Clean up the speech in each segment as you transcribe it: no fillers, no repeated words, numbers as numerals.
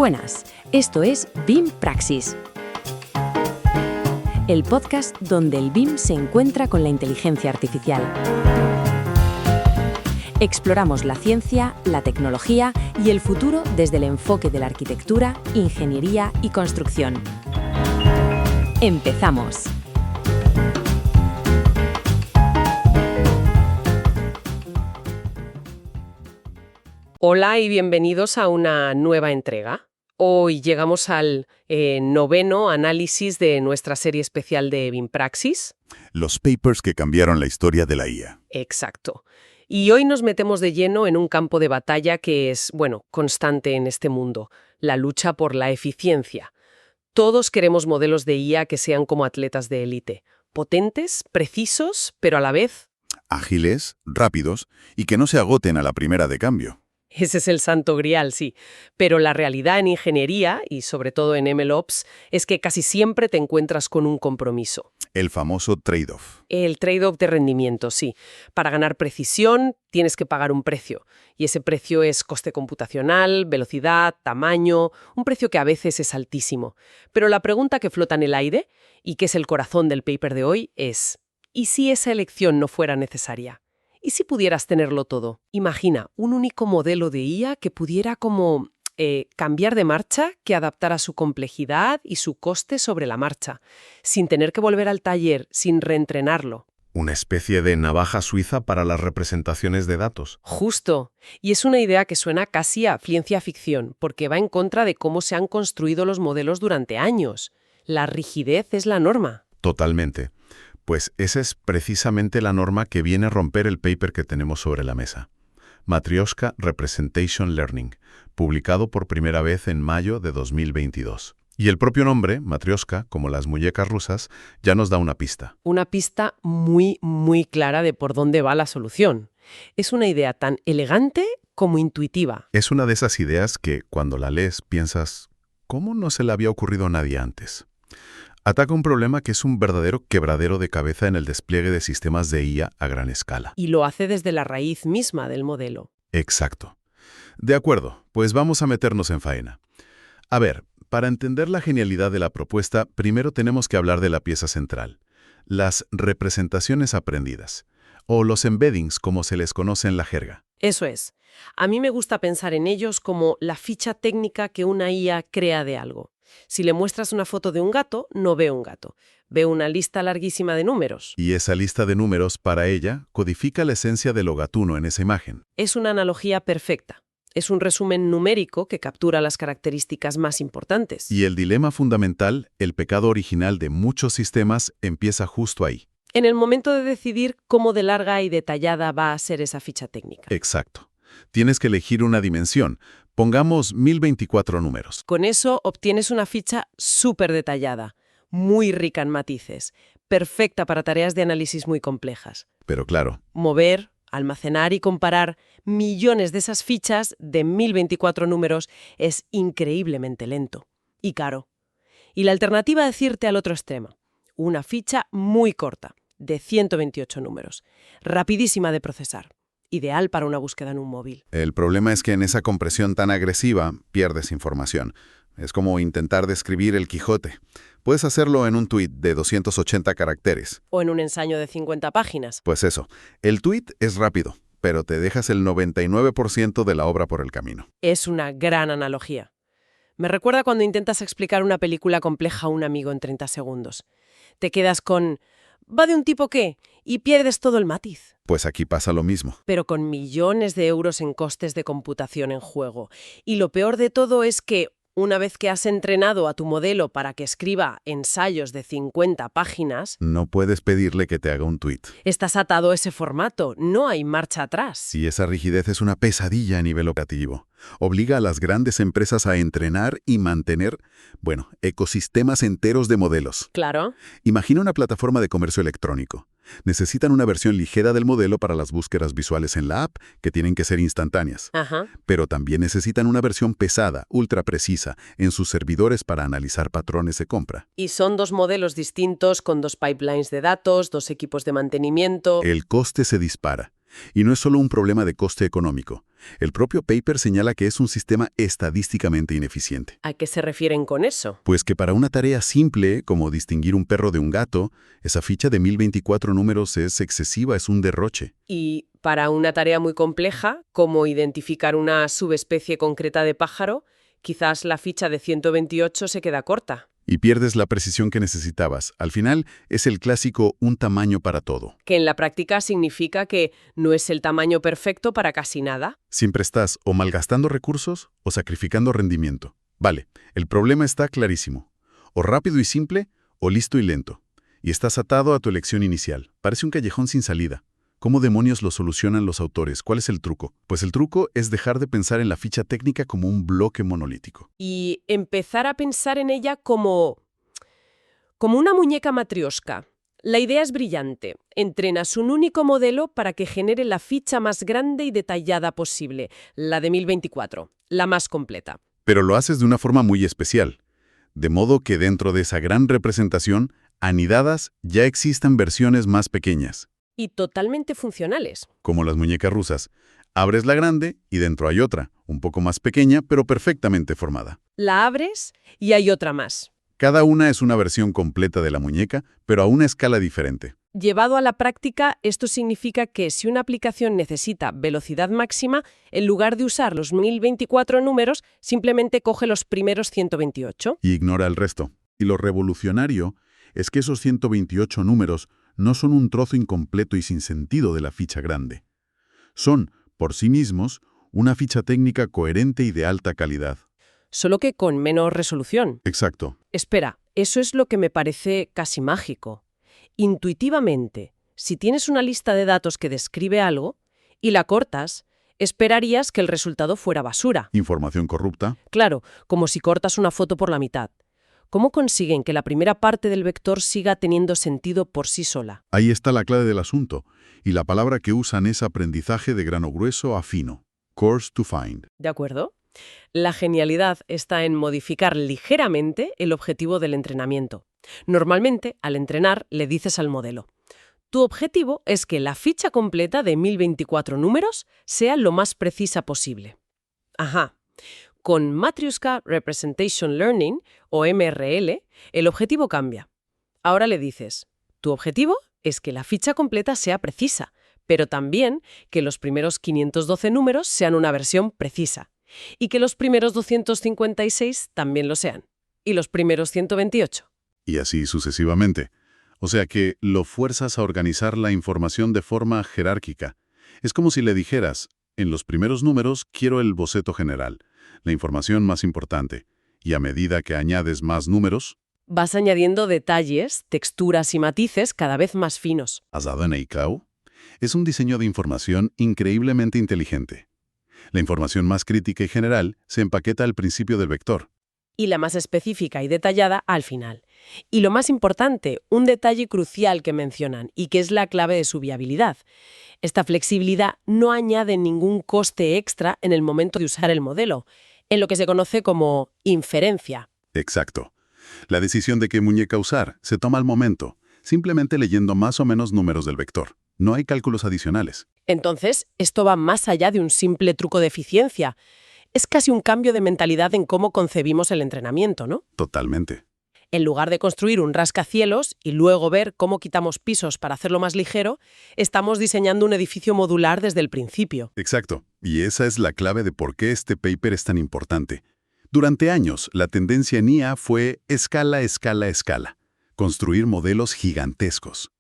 Buenas, esto es BIM Praxis, el podcast donde el BIM se encuentra con la inteligencia artificial. Exploramos la ciencia, la tecnología y el futuro desde el enfoque de la arquitectura, ingeniería y construcción. ¡Empezamos! Hola y bienvenidos a una nueva entrega. Hoy llegamos al noveno análisis de nuestra serie especial de BIM Praxis. Los papers que cambiaron la historia de la IA. Exacto. Y hoy nos metemos de lleno en un campo de batalla que es, constante en este mundo, la lucha por la eficiencia. Todos queremos modelos de IA que sean como atletas de élite, potentes, precisos, pero a la vez Ágiles, rápidos y que no se agoten a la primera de cambio. Ese es el santo grial, sí. Pero la realidad en ingeniería, y sobre todo en MLOps, es que casi siempre te encuentras con un compromiso. El famoso trade-off. El trade-off de rendimiento, sí. Para ganar precisión tienes que pagar un precio. Y ese precio es coste computacional, velocidad, tamaño, un precio que a veces es altísimo. Pero la pregunta que flota en el aire, y que es el corazón del paper de hoy, es ¿y si esa elección no fuera necesaria? ¿Y si pudieras tenerlo todo? Imagina un único modelo de IA que pudiera cambiar de marcha, que adaptara su complejidad y su coste sobre la marcha, sin tener que volver al taller, sin reentrenarlo. Una especie de navaja suiza para las representaciones de datos. Justo. Y es una idea que suena casi a ciencia ficción, porque va en contra de cómo se han construido los modelos durante años. La rigidez es la norma. Totalmente. Pues esa es precisamente la norma que viene a romper el paper que tenemos sobre la mesa. Matryoshka Representation Learning, publicado por primera vez en mayo de 2022. Y el propio nombre, Matryoshka, como las muñecas rusas, ya nos da una pista. Una pista muy, muy clara de por dónde va la solución. Es una idea tan elegante como intuitiva. Es una de esas ideas que, cuando la lees, piensas, ¿cómo no se le había ocurrido a nadie antes? Ataca un problema que es un verdadero quebradero de cabeza en el despliegue de sistemas de IA a gran escala. Y lo hace desde la raíz misma del modelo. Exacto. De acuerdo, pues vamos a meternos en faena. A ver, para entender la genialidad de la propuesta, primero tenemos que hablar de la pieza central, las representaciones aprendidas, o los embeddings como se les conoce en la jerga. Eso es. A mí me gusta pensar en ellos como la ficha técnica que una IA crea de algo. Si le muestras una foto de un gato, no ve un gato. Ve una lista larguísima de números. Y esa lista de números, para ella, codifica la esencia de lo gatuno en esa imagen. Es una analogía perfecta. Es un resumen numérico que captura las características más importantes. Y el dilema fundamental, el pecado original de muchos sistemas, empieza justo ahí. En el momento de decidir cómo de larga y detallada va a ser esa ficha técnica. Exacto. Tienes que elegir una dimensión. Pongamos 1024 números. Con eso obtienes una ficha súper detallada, muy rica en matices, perfecta para tareas de análisis muy complejas. Pero claro, Mover, almacenar y comparar millones de esas fichas de 1024 números es increíblemente lento y caro. Y la alternativa es irte al otro extremo. Una ficha muy corta, de 128 números, rapidísima de procesar. Ideal para una búsqueda en un móvil. El problema es que en esa compresión tan agresiva pierdes información. Es como intentar describir el Quijote. Puedes hacerlo en un tuit de 280 caracteres. O en un ensayo de 50 páginas. Pues eso, el tuit es rápido, pero te dejas el 99% de la obra por el camino. Es una gran analogía. Me recuerda cuando intentas explicar una película compleja a un amigo en 30 segundos. Te quedas con ¿va de un tipo qué? Y pierdes todo el matiz. Pues aquí pasa lo mismo. Pero con millones de euros en costes de computación en juego. Y lo peor de todo es que, una vez que has entrenado a tu modelo para que escriba ensayos de 50 páginas, No puedes pedirle que te haga un tuit. estás atado a ese formato, no hay marcha atrás. Y esa rigidez es una pesadilla a nivel operativo. Obliga a las grandes empresas a entrenar y mantener, ecosistemas enteros de modelos. Claro. Imagina una plataforma de comercio electrónico. Necesitan una versión ligera del modelo para las búsquedas visuales en la app, que tienen que ser instantáneas. Ajá. Pero también necesitan una versión pesada, ultra precisa, en sus servidores para analizar patrones de compra. Y son dos modelos distintos con dos pipelines de datos, dos equipos de mantenimiento. El coste se dispara. Y no es solo un problema de coste económico. El propio paper señala que es un sistema estadísticamente ineficiente. ¿A qué se refieren con eso? Pues que para una tarea simple, como distinguir un perro de un gato, esa ficha de 1024 números es excesiva, es un derroche. Y para una tarea muy compleja, como identificar una subespecie concreta de pájaro, quizás la ficha de 128 se queda corta. Y pierdes la precisión que necesitabas. Al final, es el clásico un tamaño para todo. Que en la práctica significa que no es el tamaño perfecto para casi nada. Siempre estás o malgastando recursos o sacrificando rendimiento. Vale, el problema está clarísimo. O rápido y simple, o listo y lento. Y estás atado a tu elección inicial. Parece un callejón sin salida. ¿Cómo demonios lo solucionan los autores? ¿Cuál es el truco? Pues el truco es dejar de pensar en la ficha técnica como un bloque monolítico. Y empezar a pensar en ella como una muñeca matrioshka. La idea es brillante. Entrenas un único modelo para que genere la ficha más grande y detallada posible, la de 1024, la más completa. Pero lo haces de una forma muy especial. De modo que dentro de esa gran representación, anidadas, ya existan versiones más pequeñas. Y totalmente funcionales. Como las muñecas rusas. Abres la grande y dentro hay otra, un poco más pequeña, pero perfectamente formada. La abres y hay otra más. Cada una es una versión completa de la muñeca, pero a una escala diferente. Llevado a la práctica, esto significa que si una aplicación necesita velocidad máxima, en lugar de usar los 1024 números, simplemente coge los primeros 128. Y ignora el resto. Y lo revolucionario es que esos 128 números no son un trozo incompleto y sin sentido de la ficha grande. Son, por sí mismos, una ficha técnica coherente y de alta calidad. Solo que con menos resolución. Exacto. Espera, eso es lo que me parece casi mágico. Intuitivamente, si tienes una lista de datos que describe algo y la cortas, esperarías que el resultado fuera basura. Información corrupta. Claro, como si cortas una foto por la mitad. ¿Cómo consiguen que la primera parte del vector siga teniendo sentido por sí sola? Ahí está la clave del asunto. Y la palabra que usan es aprendizaje de grano grueso a fino. Coarse to fine. ¿De acuerdo? La genialidad está en modificar ligeramente el objetivo del entrenamiento. Normalmente, al entrenar, le dices al modelo: tu objetivo es que la ficha completa de 1024 números sea lo más precisa posible. Ajá. Con Matryoshka Representation Learning, o MRL, el objetivo cambia. Ahora le dices: tu objetivo es que la ficha completa sea precisa, pero también que los primeros 512 números sean una versión precisa, y que los primeros 256 también lo sean, y los primeros 128. Y así sucesivamente. O sea que lo fuerzas a organizar la información de forma jerárquica. Es como si le dijeras: en los primeros números quiero el boceto general, la información más importante, y a medida que añades más números, vas añadiendo detalles, texturas y matices cada vez más finos. ¿Has en Eikau? Es un diseño de información increíblemente inteligente. La información más crítica y general se empaqueta al principio del vector. Y la más específica y detallada al final. Y lo más importante, un detalle crucial que mencionan y que es la clave de su viabilidad. Esta flexibilidad no añade ningún coste extra en el momento de usar el modelo, en lo que se conoce como inferencia. Exacto. La decisión de qué muñeca usar se toma al momento, simplemente leyendo más o menos números del vector. No hay cálculos adicionales. Entonces, esto va más allá de un simple truco de eficiencia. Es casi un cambio de mentalidad en cómo concebimos el entrenamiento, ¿no? Totalmente. En lugar de construir un rascacielos y luego ver cómo quitamos pisos para hacerlo más ligero, estamos diseñando un edificio modular desde el principio. Exacto. Y esa es la clave de por qué este paper es tan importante. Durante años, la tendencia en IA fue escala, escala, escala. Construir modelos gigantescos.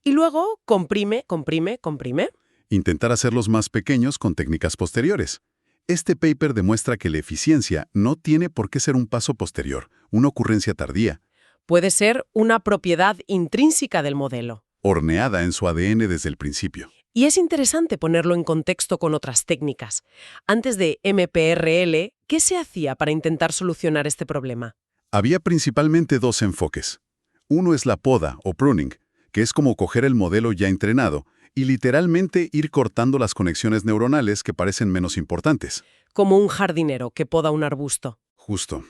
Y luego comprime, comprime, comprime. Intentar hacerlos más pequeños con técnicas posteriores. Este paper demuestra que la eficiencia no tiene por qué ser un paso posterior, una ocurrencia tardía, Puede ser una propiedad intrínseca del modelo. horneada en su ADN desde el principio. Y es interesante ponerlo en contexto con otras técnicas. Antes de MPRL, ¿qué se hacía para intentar solucionar este problema? Había principalmente dos enfoques. Uno es la poda o pruning, que es como coger el modelo ya entrenado y literalmente ir cortando las conexiones neuronales que parecen menos importantes. Como un jardinero que poda un arbusto. Justo.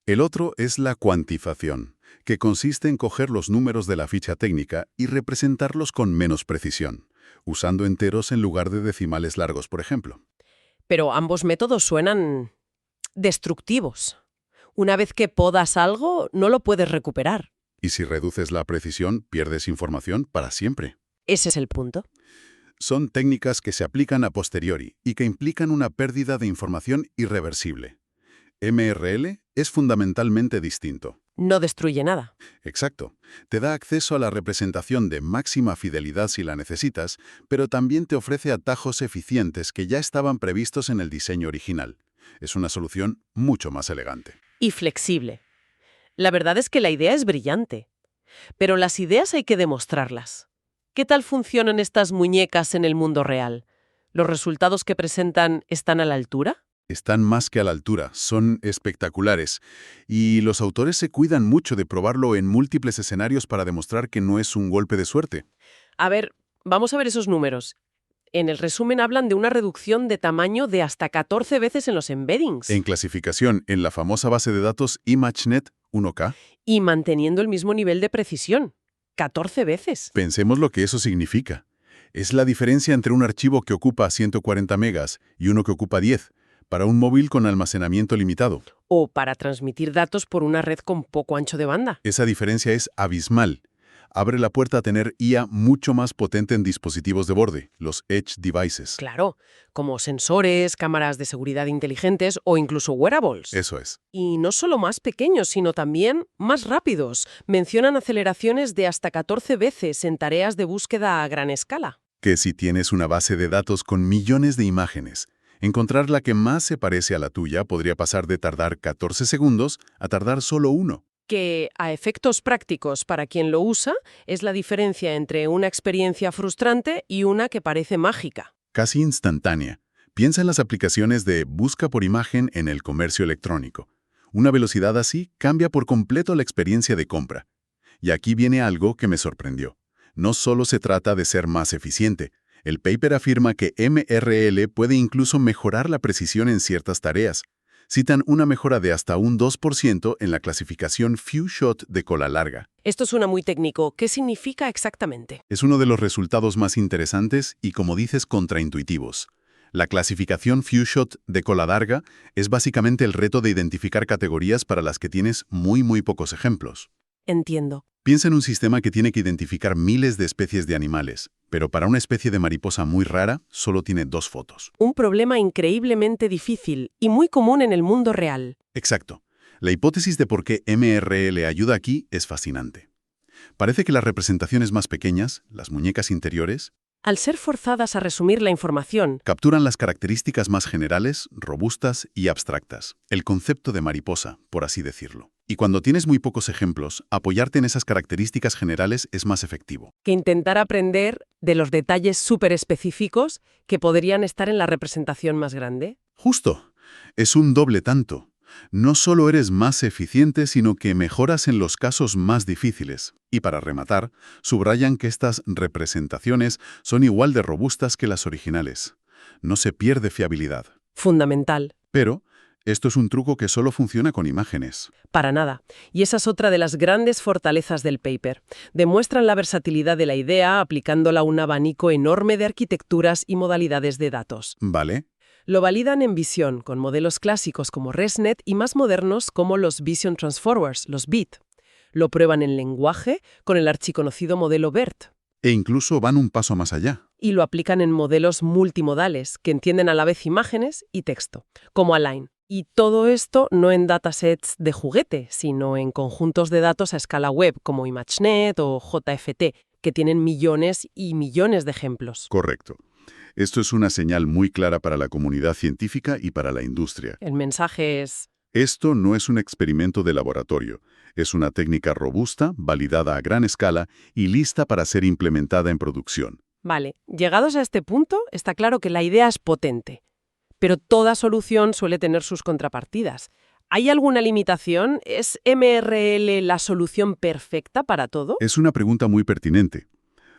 El otro es la cuantización, que consiste en coger los números de la ficha técnica y representarlos con menos precisión, usando enteros en lugar de decimales largos, por ejemplo. Pero ambos métodos suenan destructivos. Una vez que podas algo, no lo puedes recuperar. Y si reduces la precisión, pierdes información para siempre. Ese es el punto. Son técnicas que se aplican a posteriori y que implican una pérdida de información irreversible. MRL es fundamentalmente distinto. No destruye nada. Exacto. Te da acceso a la representación de máxima fidelidad si la necesitas, pero también te ofrece atajos eficientes que ya estaban previstos en el diseño original. Es una solución mucho más elegante. Y flexible. La verdad es que la idea es brillante. Pero las ideas hay que demostrarlas. ¿Qué tal funcionan estas muñecas en el mundo real? ¿Los resultados que presentan están a la altura? Están más que a la altura, son espectaculares. Y los autores se cuidan mucho de probarlo en múltiples escenarios para demostrar que no es un golpe de suerte. A ver, vamos a ver esos números. En el resumen hablan de una reducción de tamaño de hasta 14 veces en los embeddings. En clasificación, en la famosa base de datos ImageNet 1K, Y manteniendo el mismo nivel de precisión. 14 veces. pensemos lo que eso significa. Es la diferencia entre un archivo que ocupa 140 megas y uno que ocupa 10, para un móvil con almacenamiento limitado. O para transmitir datos por una red con poco ancho de banda. Esa diferencia es abismal. Abre la puerta a tener IA mucho más potente en dispositivos de borde, los Edge Devices. Claro, como sensores, cámaras de seguridad inteligentes o incluso wearables. Eso es. Y no solo más pequeños, sino también más rápidos. Mencionan aceleraciones de hasta 14 veces en tareas de búsqueda a gran escala. Que si tienes una base de datos con millones de imágenes, encontrar la que más se parece a la tuya podría pasar de tardar 14 segundos a tardar solo 1. Que, a efectos prácticos para quien lo usa, es la diferencia entre una experiencia frustrante y una que parece mágica. Casi instantánea. Piensa en las aplicaciones de busca por imagen en el comercio electrónico. Una velocidad así cambia por completo la experiencia de compra. Y aquí viene algo que me sorprendió. No solo se trata de ser más eficiente. El paper afirma que MRL puede incluso mejorar la precisión en ciertas tareas. Citan una mejora de hasta un 2% en la clasificación Few-Shot de cola larga. Esto suena muy técnico. ¿Qué significa exactamente? Es uno de los resultados más interesantes y, como dices, contraintuitivos. La clasificación Few-Shot de cola larga es básicamente el reto de identificar categorías para las que tienes muy pocos ejemplos. Entiendo. Piensa en un sistema que tiene que identificar miles de especies de animales, pero para una especie de mariposa muy rara solo tiene 2 fotos. Un problema increíblemente difícil y muy común en el mundo real. Exacto. La hipótesis de por qué MRL ayuda aquí es fascinante. Parece que las representaciones más pequeñas, las muñecas interiores, Al ser forzadas a resumir la información, capturan las características más generales, robustas y abstractas. El concepto de mariposa, por así decirlo. Y cuando tienes muy pocos ejemplos, apoyarte en esas características generales es más efectivo. que intentar aprender de los detalles súper específicos que podrían estar en la representación más grande. Justo. Es un doble tanto. No solo eres más eficiente, sino que mejoras en los casos más difíciles. Y para rematar, subrayan que estas representaciones son igual de robustas que las originales. No se pierde fiabilidad. Fundamental. Pero esto es un truco que solo funciona con imágenes. Para nada. Y esa es otra de las grandes fortalezas del paper. Demuestran la versatilidad de la idea aplicándola a un abanico enorme de arquitecturas y modalidades de datos. ¿Vale? Lo validan en visión, con modelos clásicos como ResNet y más modernos como los Vision Transformers, los BIT. Lo prueban en lenguaje con el archiconocido modelo BERT. E incluso van un paso más allá. Y lo aplican en modelos multimodales, que entienden a la vez imágenes y texto, como Align. Y todo esto no en datasets de juguete, sino en conjuntos de datos a escala web, como ImageNet o JFT, que tienen millones y millones de ejemplos. Correcto. Esto es una señal muy clara para la comunidad científica y para la industria. El mensaje es: Esto no es un experimento de laboratorio. Es una técnica robusta, validada a gran escala y lista para ser implementada en producción. vale, llegados a este punto, está claro que la idea es potente. Pero toda solución suele tener sus contrapartidas. ¿Hay alguna limitación? ¿Es MRL la solución perfecta para todo? Es una pregunta muy pertinente.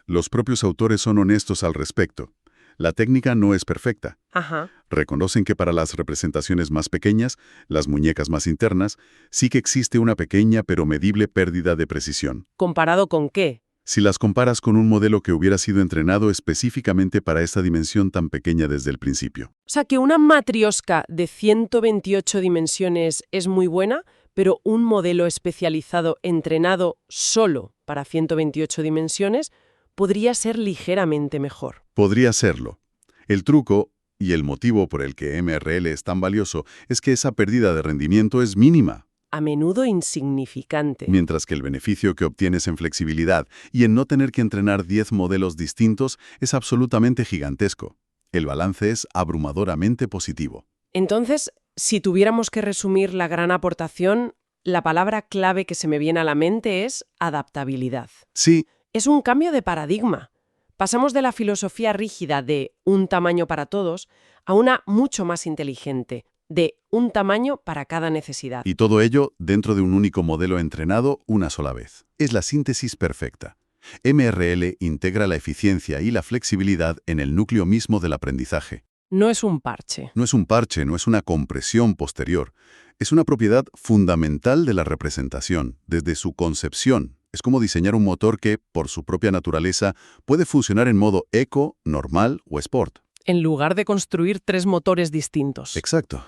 Los propios autores son honestos al respecto. La técnica no es perfecta. Ajá. Reconocen que para las representaciones más pequeñas, las muñecas más internas, sí que existe una pequeña pero medible pérdida de precisión. ¿Comparado con qué? si las comparas con un modelo que hubiera sido entrenado específicamente para esta dimensión tan pequeña desde el principio. O sea, que una matrioska de 128 dimensiones es muy buena, pero un modelo especializado entrenado solo para 128 dimensiones podría ser ligeramente mejor. Podría serlo. El truco, y el motivo por el que MRL es tan valioso, es que esa pérdida de rendimiento es mínima, A menudo insignificante. mientras que el beneficio que obtienes en flexibilidad y en no tener que entrenar 10 modelos distintos es absolutamente gigantesco. El balance es abrumadoramente positivo. Entonces, si tuviéramos que resumir la gran aportación, la palabra clave que se me viene a la mente es adaptabilidad. Sí, Es un cambio de paradigma. Pasamos de la filosofía rígida de un tamaño para todos a una mucho más inteligente, de un tamaño para cada necesidad. y todo ello dentro de un único modelo entrenado una sola vez. Es la síntesis perfecta. MRL integra la eficiencia y la flexibilidad en el núcleo mismo del aprendizaje. No es un parche. No es un parche, no es una compresión posterior. Es una propiedad fundamental de la representación, desde su concepción. Es como diseñar un motor que, por su propia naturaleza, puede funcionar en modo eco, normal o sport. En lugar de construir 3 motores distintos. Exacto.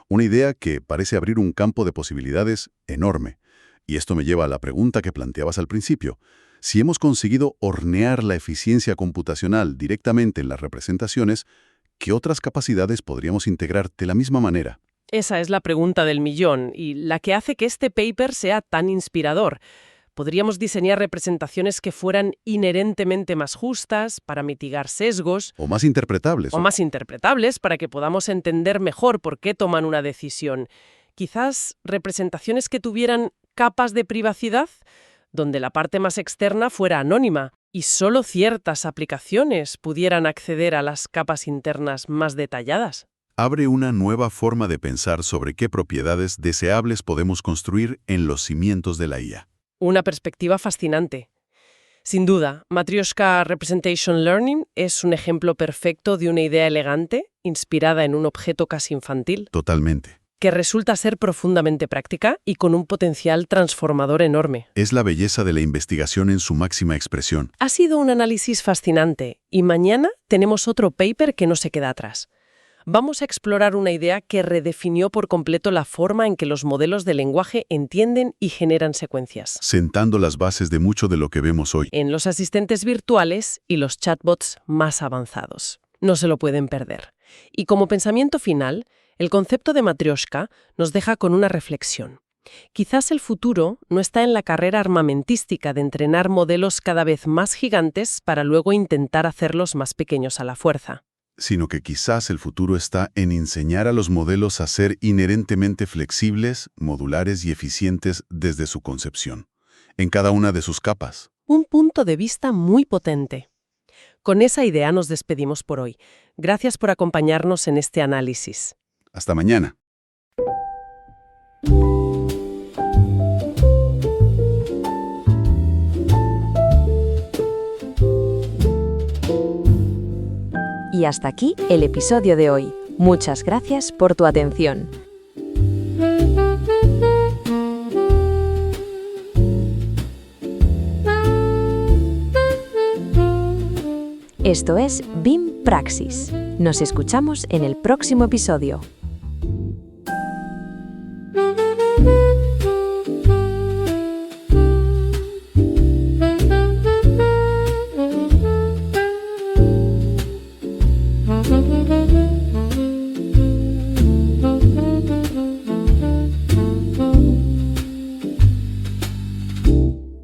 Una idea que parece abrir un campo de posibilidades enorme. Y esto me lleva a la pregunta que planteabas al principio. Si hemos conseguido hornear la eficiencia computacional directamente en las representaciones, ¿qué otras capacidades podríamos integrar de la misma manera? Esa es la pregunta del millón y la que hace que este paper sea tan inspirador. Podríamos diseñar representaciones que fueran inherentemente más justas para mitigar sesgos O más interpretables. o más interpretables para que podamos entender mejor por qué toman una decisión. Quizás representaciones que tuvieran capas de privacidad, donde la parte más externa fuera anónima y solo ciertas aplicaciones pudieran acceder a las capas internas más detalladas. Abre una nueva forma de pensar sobre qué propiedades deseables podemos construir en los cimientos de la IA. Una perspectiva fascinante. Sin duda, Matryoshka Representation Learning es un ejemplo perfecto de una idea elegante, inspirada en un objeto casi infantil, Totalmente. que resulta ser profundamente práctica y con un potencial transformador enorme. Es la belleza de la investigación en su máxima expresión. Ha sido un análisis fascinante y mañana tenemos otro paper que no se queda atrás. Vamos a explorar una idea que redefinió por completo la forma en que los modelos de lenguaje entienden y generan secuencias. Sentando las bases de mucho de lo que vemos hoy. En los asistentes virtuales y los chatbots más avanzados. No se lo pueden perder. Y como pensamiento final, el concepto de Matryoshka nos deja con una reflexión. Quizás el futuro no está en la carrera armamentística de entrenar modelos cada vez más gigantes para luego intentar hacerlos más pequeños a la fuerza. Sino que quizás el futuro está en enseñar a los modelos a ser inherentemente flexibles, modulares y eficientes desde su concepción, en cada una de sus capas. Un punto de vista muy potente. Con esa idea nos despedimos por hoy. Gracias por acompañarnos en este análisis. Hasta mañana. Y hasta aquí el episodio de hoy. Muchas gracias por tu atención. Esto es BIM Praxis. Nos escuchamos en el próximo episodio.